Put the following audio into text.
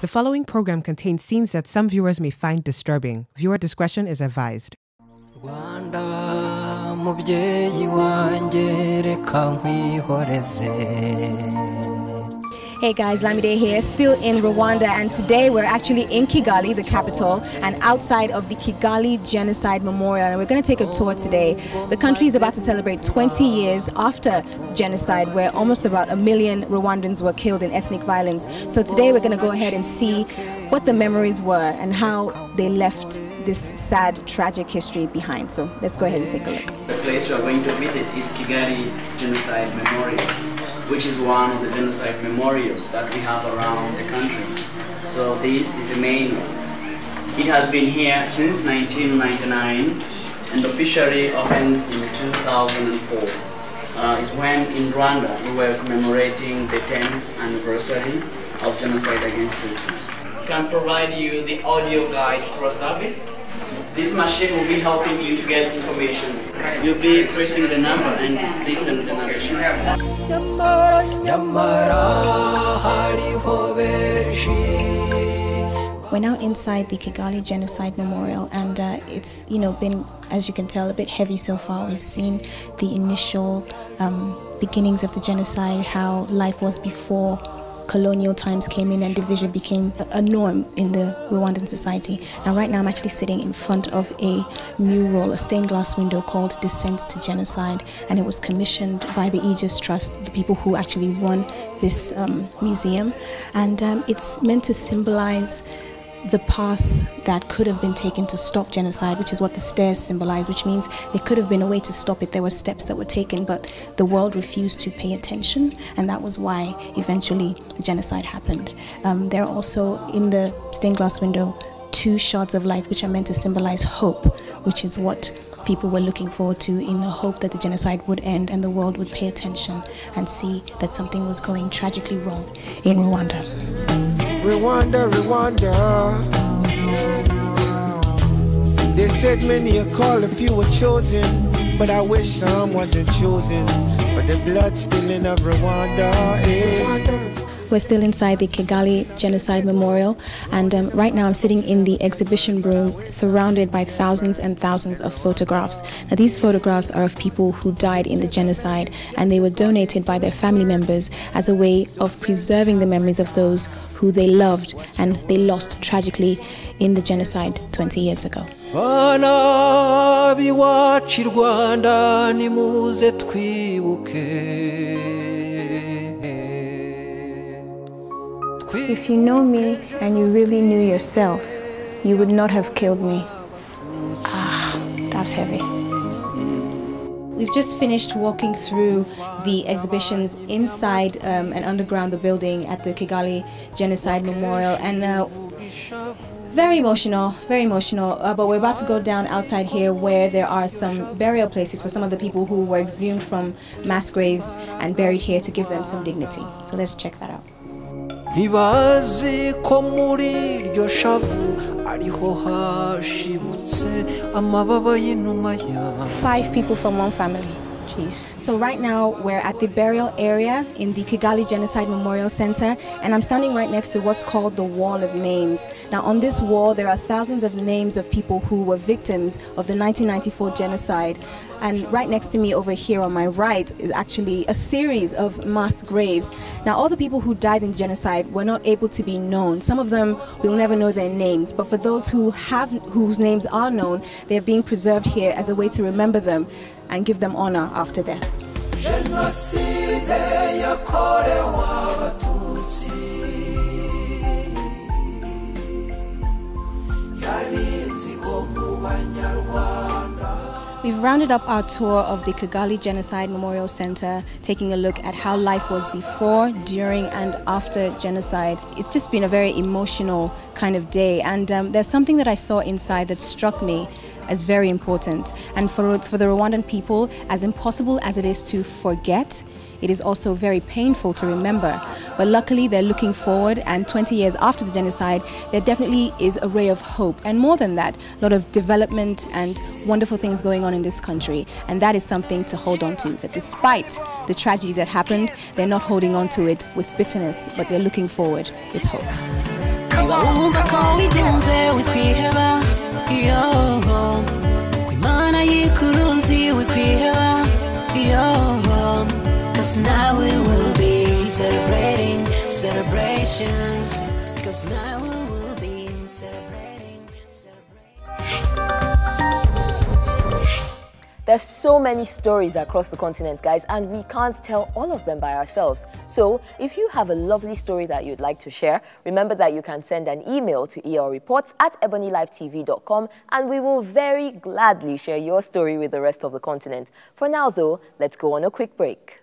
The following program contains scenes that some viewers may find disturbing. Viewer discretion is advised. Hey guys, Lamide here, still in Rwanda, and today we're actually in Kigali, the capital, and outside of the Kigali Genocide Memorial, and we're going to take a tour today. The country is about to celebrate 20 years after genocide, where almost about 1 million Rwandans were killed in ethnic violence. So today we're going to go ahead and see what the memories were and how they left this sad, tragic history behind. So let's go ahead and take a look. The place we are going to visit is Kigali Genocide Memorial, which is one of the genocide memorials that we have around the country. So this is the main one. It has been here since 1999 and officially opened in 2004. It's when in Rwanda we were commemorating the 10th anniversary of genocide against Tutsi. We can provide you the audio guide tour service. This machine will be helping you to get information. You'll be pressing the number and listen to the narration. We're now inside the Kigali Genocide Memorial, and it's been, as you can tell, a bit heavy so far. We've seen the initial beginnings of the genocide, how life was before colonial times came in and division became a norm in the Rwandan society. Now right now I'm actually sitting in front of a mural, a stained glass window called Descent to Genocide, and it was commissioned by the Aegis Trust, the people who actually run this museum, and it's meant to symbolize the path that could have been taken to stop genocide, which is what the stairs symbolize, which means there could have been a way to stop it. There were steps that were taken, but the world refused to pay attention, and that was why eventually the genocide happened. There are also in the stained glass window 2 shards of light, which are meant to symbolize hope, which is what people were looking forward to, in the hope that the genocide would end and the world would pay attention and see that something was going tragically wrong in Rwanda. Rwanda, Rwanda. They said many are called, a few were chosen, but I wish some wasn't chosen for the blood spilling of Rwanda. We're still inside the Kigali Genocide Memorial, and right now I'm sitting in the exhibition room surrounded by thousands and thousands of photographs. Now these photographs are of people who died in the genocide, and they were donated by their family members as a way of preserving the memories of those who they loved and they lost tragically in the genocide 20 years ago. If you know me and you really knew yourself, you would not have killed me. That's heavy. We've just finished walking through the exhibitions inside and underground the building at the Kigali Genocide Memorial, and very emotional, but we're about to go down outside here where there are some burial places for some of the people who were exhumed from mass graves and buried here to give them some dignity. So let's check that out. 5 people from one family. So right now we're at the burial area in the Kigali Genocide Memorial Center, and I'm standing right next to what's called the Wall of Names. Now on this wall there are thousands of names of people who were victims of the 1994 genocide, and right next to me over here on my right is actually a series of mass graves. Now all the people who died in genocide were not able to be known. Some of them we'll never know their names, but for those whose names are known, they're being preserved here as a way to remember them and give them honor after death. We've rounded up our tour of the Kigali Genocide Memorial Center, taking a look at how life was before, during and after genocide. It's just been a very emotional kind of day, and there's something that I saw inside that struck me as very important. And for the Rwandan people, as impossible as it is to forget, it is also very painful to remember. But luckily they're looking forward, and 20 years after the genocide, there definitely is a ray of hope. And more than that, a lot of development and wonderful things going on in this country. And that is something to hold on to, that despite the tragedy that happened, they're not holding on to it with bitterness, but they're looking forward with hope. Wumva ko wigunze wikwiheba yo kwimana yikuruzi wikwiheba yo cause now we will be celebrating celebration cause now we will be celebrating. There's so many stories across the continent, guys, and we can't tell all of them by ourselves. So if you have a lovely story that you'd like to share, remember that you can send an email to elreports@ebonylifetv.com and we will very gladly share your story with the rest of the continent. For now, though, let's go on a quick break.